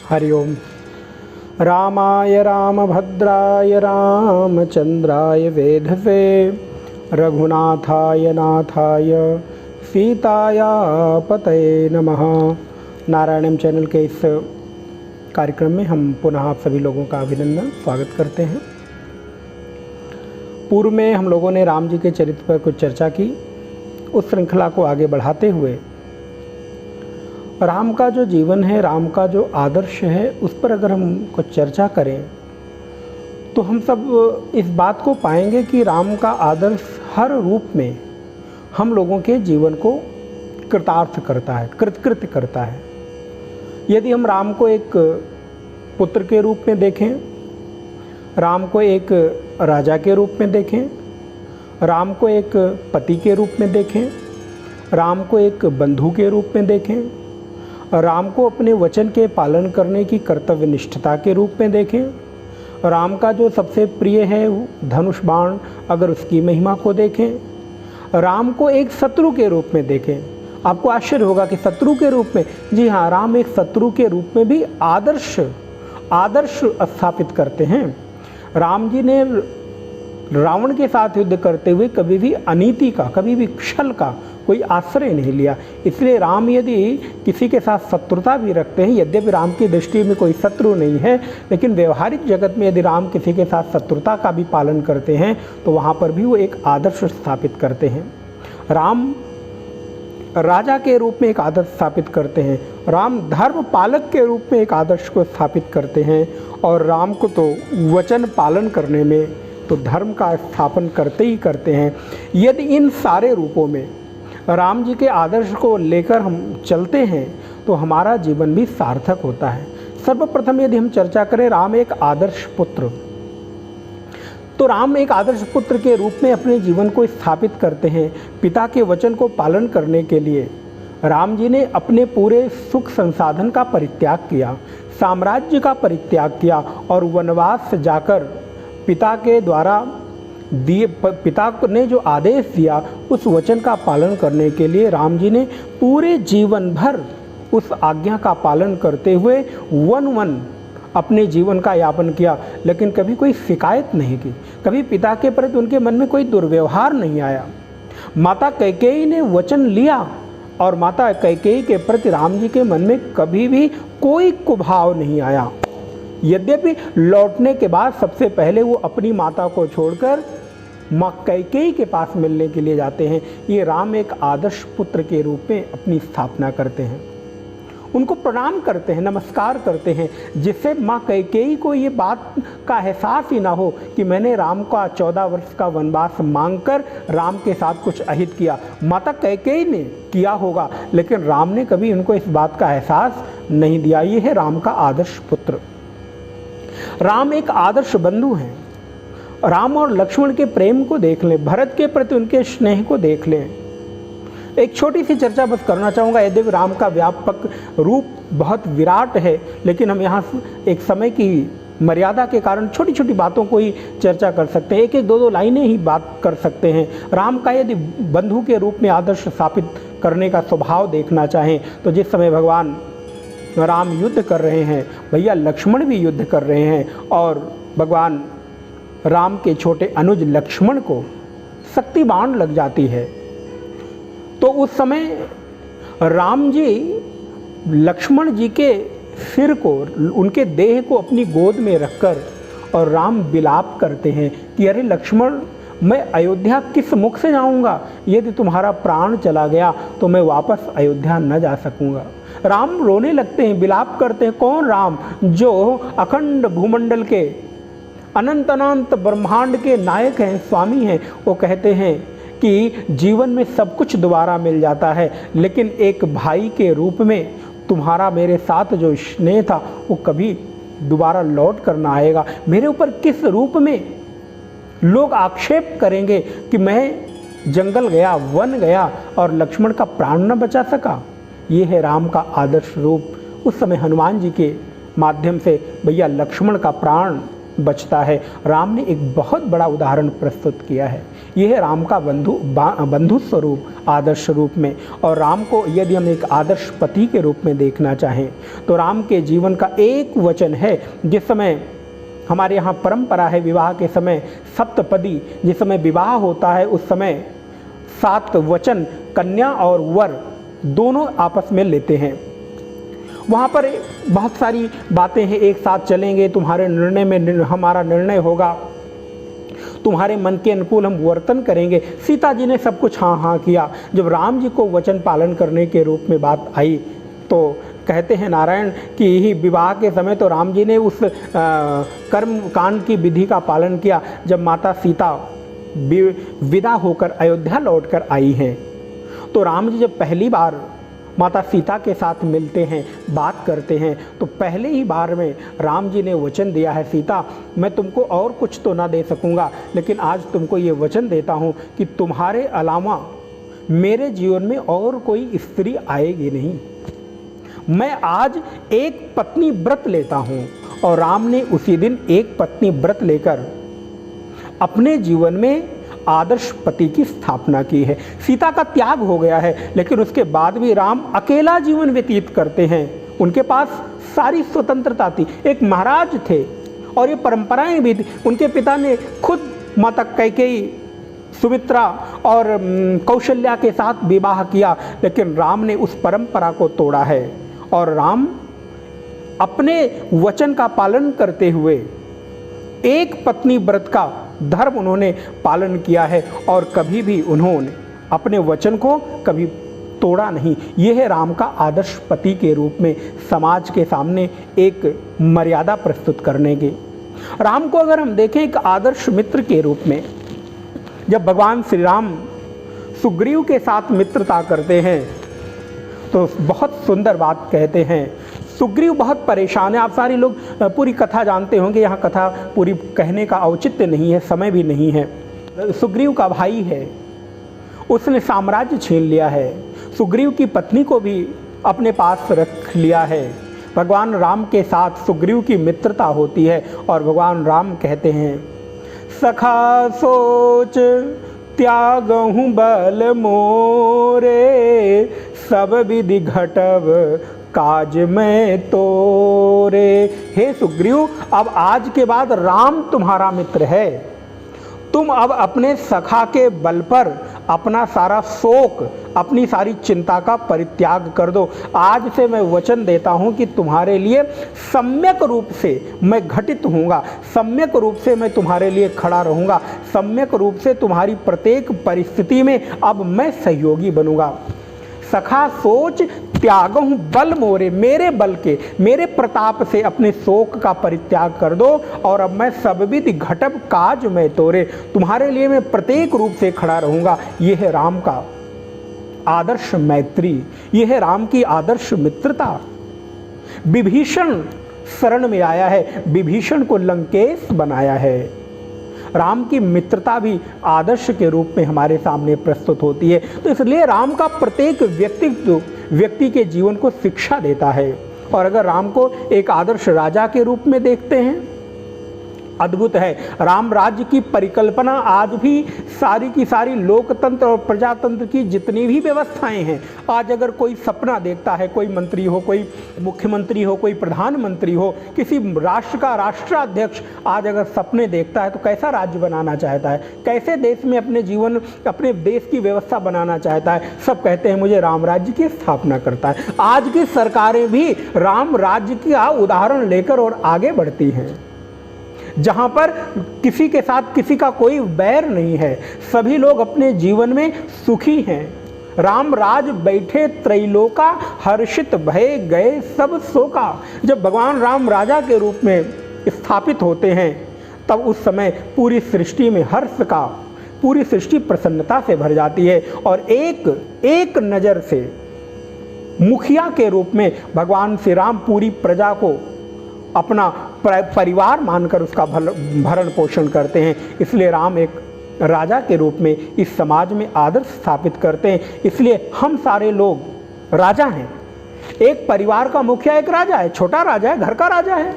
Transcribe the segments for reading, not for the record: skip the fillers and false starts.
हरि ओम। रामाय रामभद्राय रामचंद्राय वेधसे रघुनाथाय नाथाय सीताया पतये नमः। नारायणम चैनल के इस कार्यक्रम में हम पुनः आप सभी लोगों का अभिनंदन स्वागत करते हैं। पूर्व में हम लोगों ने राम जी के चरित्र पर कुछ चर्चा की। उस श्रृंखला को आगे बढ़ाते हुए राम का जो जीवन है, राम का जो आदर्श है, उस पर अगर हम कुछ चर्चा करें तो हम सब इस बात को पाएंगे कि राम का आदर्श हर रूप में हम लोगों के जीवन को कृतार्थ करता है, कृतकृत्य करता है। यदि हम राम को एक पुत्र के रूप में देखें, राम को एक राजा के रूप में देखें, राम को एक पति के रूप में देखें, राम को एक बंधु के रूप में देखें, राम को अपने वचन के पालन करने की कर्तव्य निष्ठता के रूप में देखें, राम का जो सबसे प्रिय है धनुष बाण, अगर उसकी महिमा को देखें, राम को एक शत्रु के रूप में देखें। आपको आश्चर्य होगा कि शत्रु के रूप में, जी हाँ, राम एक शत्रु के रूप में भी आदर्श स्थापित करते हैं। राम जी ने रावण के साथ युद्ध करते हुए कभी भी अनीति का, कभी भी छल का कोई आश्रय नहीं लिया। इसलिए राम यदि किसी के साथ शत्रुता भी रखते हैं, यद्यपि राम की दृष्टि में कोई शत्रु नहीं है, लेकिन व्यवहारिक जगत में यदि राम किसी के साथ शत्रुता का भी पालन करते हैं तो वहाँ पर भी वो एक आदर्श स्थापित करते हैं। राम राजा के रूप में एक आदर्श स्थापित करते हैं, राम धर्म पालक के रूप में एक आदर्श को स्थापित करते हैं, और राम को तो वचन पालन करने में तो धर्म का स्थापन करते ही करते हैं। यदि इन सारे रूपों में राम जी के आदर्श को लेकर हम चलते हैं तो हमारा जीवन भी सार्थक होता है। सर्वप्रथम यदि हम चर्चा करें राम एक आदर्श पुत्र, तो राम एक आदर्श पुत्र के रूप में अपने जीवन को स्थापित करते हैं। पिता के वचन को पालन करने के लिए राम जी ने अपने पूरे सुख संसाधन का परित्याग किया, साम्राज्य का परित्याग किया और वनवास जाकर पिता के द्वारा दिए, पिता ने जो आदेश दिया उस वचन का पालन करने के लिए राम जी ने पूरे जीवन भर उस आज्ञा का पालन करते हुए वन अपने जीवन का यापन किया, लेकिन कभी कोई शिकायत नहीं की, कभी पिता के प्रति उनके मन में कोई दुर्व्यवहार नहीं आया। माता कैकेयी ने वचन लिया और माता कैकेयी के प्रति राम जी के मन में कभी भी कोई कुभाव नहीं आया। यद्यपि लौटने के बाद सबसे पहले वो अपनी माता को छोड़कर माँ कैकेयी के पास मिलने के लिए जाते हैं। ये राम एक आदर्श पुत्र के रूप में अपनी स्थापना करते हैं, उनको प्रणाम करते हैं, नमस्कार करते हैं, जिससे माँ कैकेयी को ये बात का एहसास ही ना हो कि मैंने राम का 14 वर्ष का वनवास मांगकर राम के साथ कुछ अहित किया। माता कैकेयी ने किया होगा, लेकिन राम ने कभी उनको इस बात का एहसास नहीं दिया। ये है राम का आदर्श पुत्र। राम एक आदर्श बंधु हैं। राम और लक्ष्मण के प्रेम को देख लें, भरत के प्रति उनके स्नेह को देख लें। एक छोटी सी चर्चा बस करना चाहूँगा। यद्यपि राम का व्यापक रूप बहुत विराट है, लेकिन हम यहाँ एक समय की मर्यादा के कारण छोटी छोटी बातों को ही चर्चा कर सकते हैं, एक एक दो लाइनें ही बात कर सकते हैं। राम का यदि बंधु के रूप में आदर्श स्थापित करने का स्वभाव देखना चाहें तो जिस समय भगवान राम युद्ध कर रहे हैं, भैया लक्ष्मण भी युद्ध कर रहे हैं, और भगवान राम के छोटे अनुज लक्ष्मण को शक्ति बाण लग जाती है, तो उस समय राम जी लक्ष्मण जी के सिर को, उनके देह को अपनी गोद में रखकर और राम विलाप करते हैं कि अरे लक्ष्मण, मैं अयोध्या किस मुख से जाऊंगा? यदि तुम्हारा प्राण चला गया तो मैं वापस अयोध्या न जा सकूंगा। राम रोने लगते हैं, विलाप करते हैं। कौन? राम, जो अखंड भूमंडल के, अनंत अनंत ब्रह्मांड के नायक हैं, स्वामी हैं। वो कहते हैं कि जीवन में सब कुछ दोबारा मिल जाता है, लेकिन एक भाई के रूप में तुम्हारा मेरे साथ जो स्नेह था वो कभी दोबारा लौट कर ना आएगा। मेरे ऊपर किस रूप में लोग आक्षेप करेंगे कि मैं जंगल गया, वन गया और लक्ष्मण का प्राण न बचा सका। ये है राम का आदर्श रूप। उस समय हनुमान जी के माध्यम से भैया लक्ष्मण का प्राण बचता है। राम ने एक बहुत बड़ा उदाहरण प्रस्तुत किया है। यह है राम का बंधु स्वरूप आदर्श रूप में। और राम को यदि हम एक आदर्श पति के रूप में देखना चाहें तो राम के जीवन का एक वचन है, जिस समय हमारे यहाँ परंपरा है विवाह के समय सप्तपदी, जिस समय विवाह होता है उस समय 7 वचन कन्या और वर दोनों आपस में लेते हैं। वहाँ पर बहुत सारी बातें हैं, एक साथ चलेंगे, तुम्हारे निर्णय में हमारा निर्णय होगा, तुम्हारे मन के अनुकूल हम वर्तन करेंगे। सीता जी ने सब कुछ हाँ हाँ किया। जब राम जी को वचन पालन करने के रूप में बात आई तो कहते हैं नारायण कि यही विवाह के समय तो राम जी ने उस कर्म कांड की विधि का पालन किया। जब माता सीता विदा होकर अयोध्या लौटकर आई हैं तो राम जी जब पहली बार माता सीता के साथ मिलते हैं, बात करते हैं, तो पहले ही बार में राम जी ने वचन दिया है, सीता मैं तुमको और कुछ तो ना दे सकूंगा, लेकिन आज तुमको ये वचन देता हूँ कि तुम्हारे अलावा मेरे जीवन में और कोई स्त्री आएगी नहीं। मैं आज एक पत्नी व्रत लेता हूँ। और राम ने उसी दिन एक पत्नी व्रत लेकर अपने जीवन में आदर्श पति की स्थापना की है। सीता का त्याग हो गया है, लेकिन उसके बाद भी राम अकेला जीवन व्यतीत करते हैं। उनके पास सारी स्वतंत्रता थी, एक महाराज थे और ये परंपराएं भी थी। उनके पिता ने खुद माता कैकेयी, सुमित्रा और कौशल्या के साथ विवाह किया, लेकिन राम ने उस परंपरा को तोड़ा है और राम अपने वचन का पालन करते हुए एक पत्नी व्रत का धर्म उन्होंने पालन किया है और कभी भी उन्होंने अपने वचन को कभी तोड़ा नहीं। यह है राम का आदर्श पति के रूप में समाज के सामने एक मर्यादा प्रस्तुत करने के। राम को अगर हम देखें एक आदर्श मित्र के रूप में, जब भगवान श्री राम सुग्रीव के साथ मित्रता करते हैं तो बहुत सुंदर बात कहते हैं। सुग्रीव बहुत परेशान है। आप सारे लोग पूरी कथा जानते होंगे, यहाँ कथा पूरी कहने का औचित्य नहीं है, समय भी नहीं है। सुग्रीव का भाई है, उसने साम्राज्य छीन लिया है, सुग्रीव की पत्नी को भी अपने पास रख लिया है। भगवान राम के साथ सुग्रीव की मित्रता होती है और भगवान राम कहते हैं, सखा सोच त्यागहु बल मोरे, सब विधि घटब काज में तोरे। हे सुग्रीव, अब आज के बाद राम तुम्हारा मित्र है। तुम अब अपने सखा के बल पर अपना सारा शोक, अपनी सारी चिंता का परित्याग कर दो। आज से मैं वचन देता हूं कि तुम्हारे लिए सम्यक रूप से मैं घटित होऊंगा, सम्यक रूप से मैं तुम्हारे लिए खड़ा रहूंगा, सम्यक रूप से तुम्हारी प्रत्येक परिस्थिति में अब मैं सहयोगी बनूंगा। सखा सोच त्यागहु बल मोरे, मेरे बल के, मेरे प्रताप से अपने शोक का परित्याग कर दो और अब मैं सब विधि घटब काज में तोरे, तुम्हारे लिए मैं प्रत्येक रूप से खड़ा रहूंगा। यह है राम का आदर्श मैत्री, यह है राम की आदर्श मित्रता। विभीषण शरण में आया है, विभीषण को लंकेश बनाया है। राम की मित्रता भी आदर्श के रूप में हमारे सामने प्रस्तुत होती है। तो इसलिए राम का प्रत्येक व्यक्ति के जीवन को शिक्षा देता है। और अगर राम को एक आदर्श राजा के रूप में देखते हैं, अद्भुत है। राम राज्य की परिकल्पना आज भी सारी की सारी लोकतंत्र और प्रजातंत्र की जितनी भी व्यवस्थाएं हैं, आज अगर कोई सपना देखता है, कोई मंत्री हो, कोई मुख्यमंत्री हो, कोई प्रधानमंत्री हो, किसी राष्ट्र का राष्ट्राध्यक्ष आज अगर सपने देखता है तो कैसा राज्य बनाना चाहता है, कैसे देश में अपने देश की व्यवस्था बनाना चाहता है, सब कहते हैं मुझे राम राज्य की स्थापना करता है। आज की सरकारें भी राम राज्य का उदाहरण लेकर और आगे बढ़ती हैं, जहां पर किसी के साथ किसी का कोई बैर नहीं है, सभी लोग अपने जीवन में सुखी हैं। राम राज बैठे त्रैलोका, हर्षित भय गए सब शोका। जब भगवान राम राजा के रूप में स्थापित होते हैं तब उस समय पूरी सृष्टि में हर्ष का, पूरी सृष्टि प्रसन्नता से भर जाती है और एक नज़र से मुखिया के रूप में भगवान श्री राम पूरी प्रजा को अपना परिवार मानकर उसका भरण पोषण करते हैं। इसलिए राम एक राजा के रूप में इस समाज में आदर्श स्थापित करते हैं। इसलिए हम सारे लोग राजा हैं। एक परिवार का मुखिया एक राजा है, छोटा राजा है, घर का राजा है।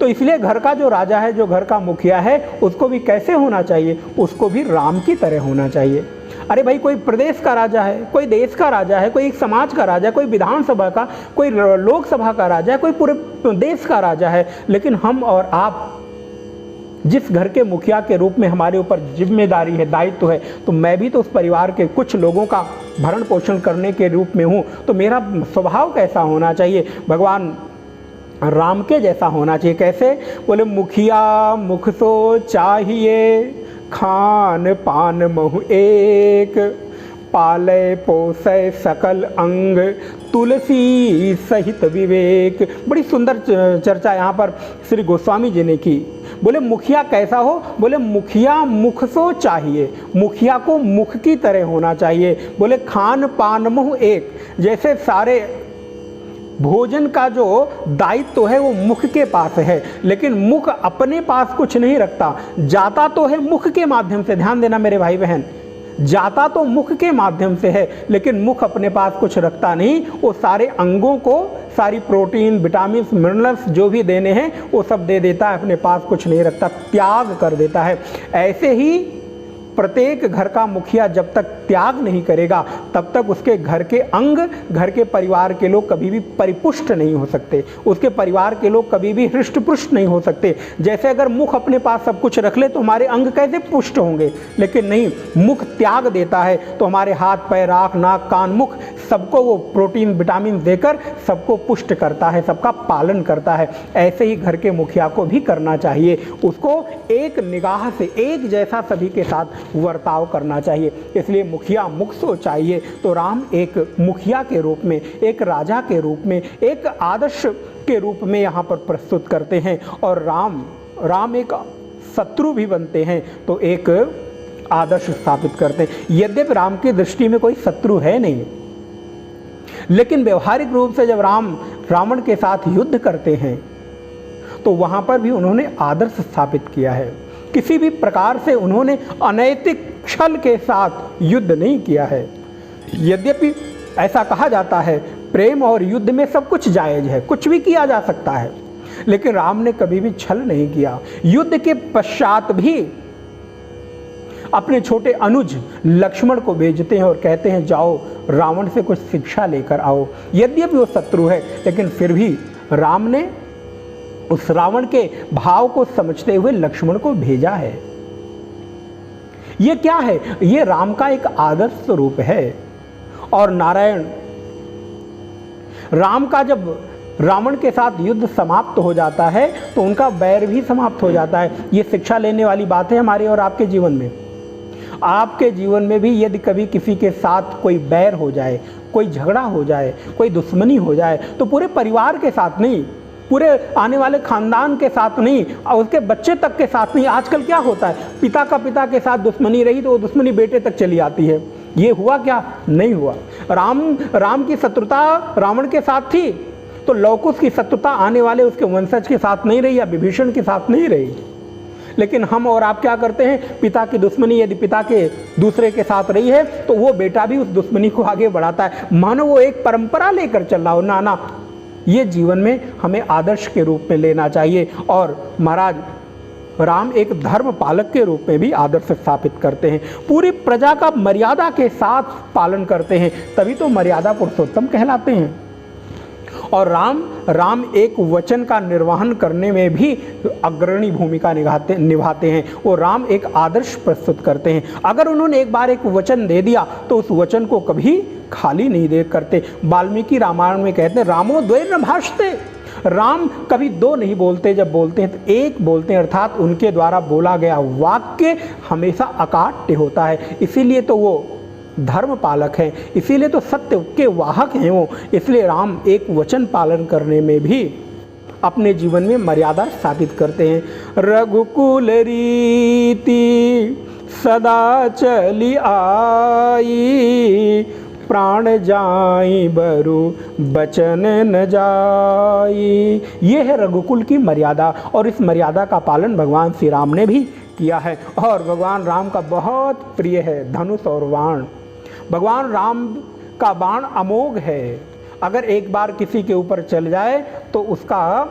तो इसलिए घर का जो राजा है, जो घर का मुखिया है, उसको भी कैसे होना चाहिए? उसको भी राम की तरह होना चाहिए। अरे भाई, कोई प्रदेश का राजा है, कोई देश का राजा है, कोई एक समाज का राजा है, कोई विधानसभा का, कोई लोकसभा का राजा है, कोई पूरे देश का राजा है, लेकिन हम और आप जिस घर के मुखिया के रूप में हमारे ऊपर जिम्मेदारी है, दायित्व है, तो मैं भी तो उस परिवार के कुछ लोगों का भरण पोषण करने के रूप में हूँ, तो मेरा स्वभाव कैसा होना चाहिए? भगवान राम के जैसा होना चाहिए। कैसे? बोले मुखिया मुख सो चाहिए, खान पान महु एक, पाले पोसे सकल अंग, तुलसी सहित विवेक। बड़ी सुंदर चर्चा यहाँ पर श्री गोस्वामी जी ने की। बोले मुखिया कैसा हो? बोले मुखिया मुख सो चाहिए, मुखिया को मुख की तरह होना चाहिए। बोले खान पान महु एक, जैसे सारे भोजन का जो दायित्व है वो मुख के पास है, लेकिन मुख अपने पास कुछ नहीं रखता। जाता तो है मुख के माध्यम से, ध्यान देना मेरे भाई बहन, जाता तो मुख के माध्यम से है, लेकिन मुख अपने पास कुछ रखता नहीं। वो सारे अंगों को सारी प्रोटीन, विटामिन, मिनरल्स जो भी देने हैं वो सब दे देता है, अपने पास कुछ नहीं रखता, त्याग कर देता है। ऐसे ही प्रत्येक घर का मुखिया जब तक त्याग नहीं करेगा, तब तक उसके घर के अंग, घर के परिवार के लोग कभी भी परिपुष्ट नहीं हो सकते, उसके परिवार के लोग कभी भी हृष्ट-पुष्ट नहीं हो सकते। जैसे अगर मुख अपने पास सब कुछ रख ले तो हमारे अंग कैसे पुष्ट होंगे? लेकिन नहीं, मुख त्याग देता है तो हमारे हाथ, पैर, आँख, नाक, कान, मुख सबको वो प्रोटीन, विटामिन देकर सबको पुष्ट करता है, सबका पालन करता है। ऐसे ही घर के मुखिया को भी करना चाहिए, उसको एक निगाह से एक जैसा सभी के साथ वर्ताव करना चाहिए। इसलिए मुखिया मुख सो चाहिए। तो राम एक मुखिया के रूप में, एक राजा के रूप में, एक आदर्श के रूप में यहाँ पर प्रस्तुत करते हैं। और राम एक शत्रु भी बनते हैं तो एक आदर्श स्थापित करते हैं। यद्यपि राम की दृष्टि में कोई शत्रु है नहीं, लेकिन व्यवहारिक रूप से जब राम रावण के साथ युद्ध करते हैं तो वहाँ पर भी उन्होंने आदर्श स्थापित किया है। किसी भी प्रकार से उन्होंने अनैतिक छल के साथ युद्ध नहीं किया है। यद्यपि ऐसा कहा जाता है प्रेम और युद्ध में सब कुछ जायज़ है, कुछ भी किया जा सकता है, लेकिन राम ने कभी भी छल नहीं किया। युद्ध के पश्चात भी अपने छोटे अनुज लक्ष्मण को भेजते हैं और कहते हैं जाओ रावण से कुछ शिक्षा लेकर आओ। यद्यपि वो शत्रु है, लेकिन फिर भी राम ने उस रावण के भाव को समझते हुए लक्ष्मण को भेजा है। ये क्या है? ये राम का एक आदर्श स्वरूप है। और नारायण राम का जब रावण के साथ युद्ध समाप्त हो जाता है तो उनका बैर भी समाप्त हो जाता है। ये शिक्षा लेने वाली बात है हमारे और आपके जीवन में। आपके जीवन में भी यदि कभी किसी के साथ कोई बैर हो जाए, कोई झगड़ा हो जाए, कोई दुश्मनी हो जाए, तो पूरे परिवार के साथ नहीं, पूरे आने वाले खानदान के साथ नहीं, और उसके बच्चे तक के साथ नहीं। आजकल क्या होता है, पिता के साथ दुश्मनी रही तो वो दुश्मनी बेटे तक चली आती है। ये हुआ क्या? नहीं हुआ। राम की शत्रुता रावण के साथ थी तो लवकुश की शत्रुता आने वाले उसके वंशज के साथ नहीं रही या विभीषण के साथ नहीं रही। लेकिन हम और आप क्या करते हैं? पिता की दुश्मनी यदि पिता के दूसरे के साथ रही है तो वो बेटा भी उस दुश्मनी को आगे बढ़ाता है, मानो वो एक परंपरा लेकर चल रहा हो। ना, ये जीवन में हमें आदर्श के रूप में लेना चाहिए। और महाराज राम एक धर्म पालक के रूप में भी आदर्श स्थापित करते हैं। पूरी प्रजा का मर्यादा के साथ पालन करते हैं, तभी तो मर्यादा पुरुषोत्तम कहलाते हैं। और राम एक वचन का निर्वहन करने में भी अग्रणी भूमिका निभाते हैं। वो राम एक आदर्श प्रस्तुत करते हैं। अगर उन्होंने एक बार एक वचन दे दिया तो उस वचन को कभी खाली नहीं दे करते। वाल्मीकि रामायण में कहते हैं रामो द्वैर न भाषते, राम कभी दो नहीं बोलते, जब बोलते हैं तो एक बोलते हैं, अर्थात उनके द्वारा बोला गया वाक्य हमेशा अकाट्य होता है। इसीलिए तो वो धर्म पालक हैं, इसीलिए तो सत्य के वाहक हैं वो। इसलिए राम एक वचन पालन करने में भी अपने जीवन में मर्यादा स्थापित करते हैं। रघुकुल रीति सदा चली आई, प्राण जाई बरु बचन न जाई। ये है रघुकुल की मर्यादा, और इस मर्यादा का पालन भगवान श्री राम ने भी किया है। और भगवान राम का बहुत प्रिय है धनुष और बाण। भगवान राम का बाण अमोघ है, अगर एक बार किसी के ऊपर चल जाए तो उसका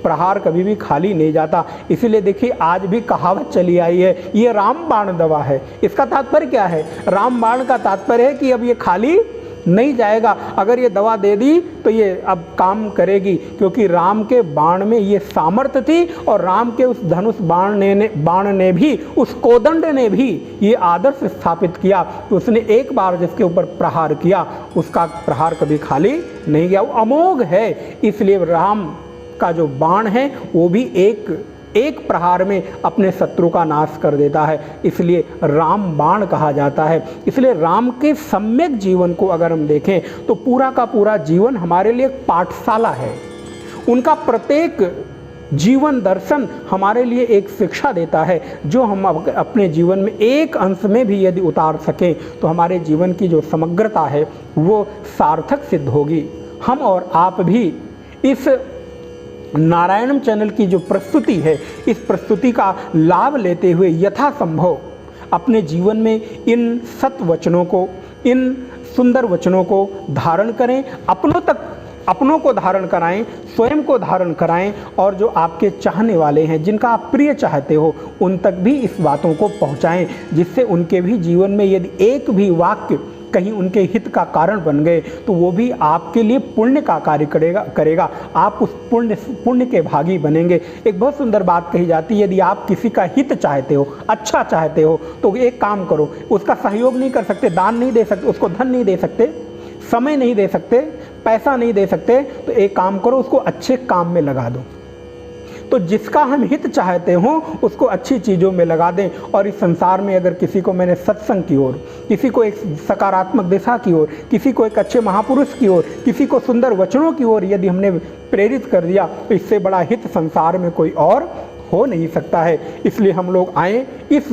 प्रहार कभी भी खाली नहीं जाता। इसीलिए देखिए आज भी कहावत चली आई है, ये रामबाण दवा है। इसका तात्पर्य क्या है? रामबाण का तात्पर्य है कि अब ये खाली नहीं जाएगा। अगर ये दवा दे दी तो ये अब काम करेगी, क्योंकि राम के बाण में ये सामर्थ्य थी और राम के उस धनुष बाण ने भी, उस कोदंड ने भी ये आदर्श स्थापित किया कि उसने एक बार जिसके ऊपर प्रहार किया उसका प्रहार कभी खाली नहीं गया, वो अमोघ है। इसलिए राम का जो बाण है वो भी एक प्रहार में अपने शत्रु का नाश कर देता है, इसलिए राम बाण कहा जाता है। इसलिए राम के सम्यक जीवन को अगर हम देखें तो पूरा का पूरा जीवन हमारे लिए एक पाठशाला है। उनका प्रत्येक जीवन दर्शन हमारे लिए एक शिक्षा देता है, जो हम अपने जीवन में एक अंश में भी यदि उतार सकें तो हमारे जीवन की जो समग्रता है वो सार्थक सिद्ध होगी। हम और आप भी इस नारायणम चैनल की जो प्रस्तुति है, इस प्रस्तुति का लाभ लेते हुए यथासंभव अपने जीवन में इन सत वचनों को, इन सुंदर वचनों को धारण करें, अपनों को धारण कराएं, स्वयं को धारण कराएं, और जो आपके चाहने वाले हैं, जिनका आप प्रिय चाहते हो, उन तक भी इस बातों को पहुंचाएं, जिससे उनके भी जीवन में यदि एक भी वाक्य कहीं उनके हित का कारण बन गए तो वो भी आपके लिए पुण्य का कार्य करेगा। आप उस पुण्य के भागी बनेंगे। एक बहुत सुंदर बात कही जाती है, यदि आप किसी का हित चाहते हो, अच्छा चाहते हो, तो एक काम करो, उसका सहयोग नहीं कर सकते, दान नहीं दे सकते, उसको धन नहीं दे सकते, समय नहीं दे सकते, पैसा नहीं दे सकते, तो एक काम करो, उसको अच्छे काम में लगा दो। तो जिसका हम हित चाहते हो उसको अच्छी चीज़ों में लगा दें। और इस संसार में अगर किसी को मैंने सत्संग की ओर, किसी को एक सकारात्मक दिशा की ओर, किसी को एक अच्छे महापुरुष की ओर, किसी को सुंदर वचनों की ओर यदि हमने प्रेरित कर दिया तो इससे बड़ा हित संसार में कोई और हो नहीं सकता है। इसलिए हम लोग आए इस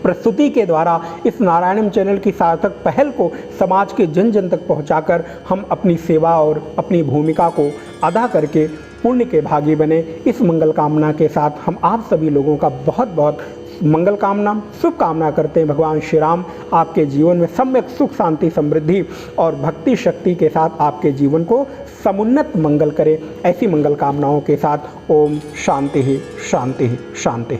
प्रस्तुति के द्वारा, इस नारायणम चैनल की सार्थक पहल को समाज के जन जन तक पहुंचाकर हम अपनी सेवा और अपनी भूमिका को अदा करके पुण्य के भागी बने। इस मंगल कामना के साथ हम आप सभी लोगों का बहुत बहुत मंगल कामना, शुभ कामना करते हैं। भगवान श्री राम आपके जीवन में सम्यक सुख, शांति, समृद्धि और भक्ति शक्ति के साथ आपके जीवन को समुन्नत मंगल करे। ऐसी मंगल कामनाओं के साथ ओम शांति ही शांति ही शांति।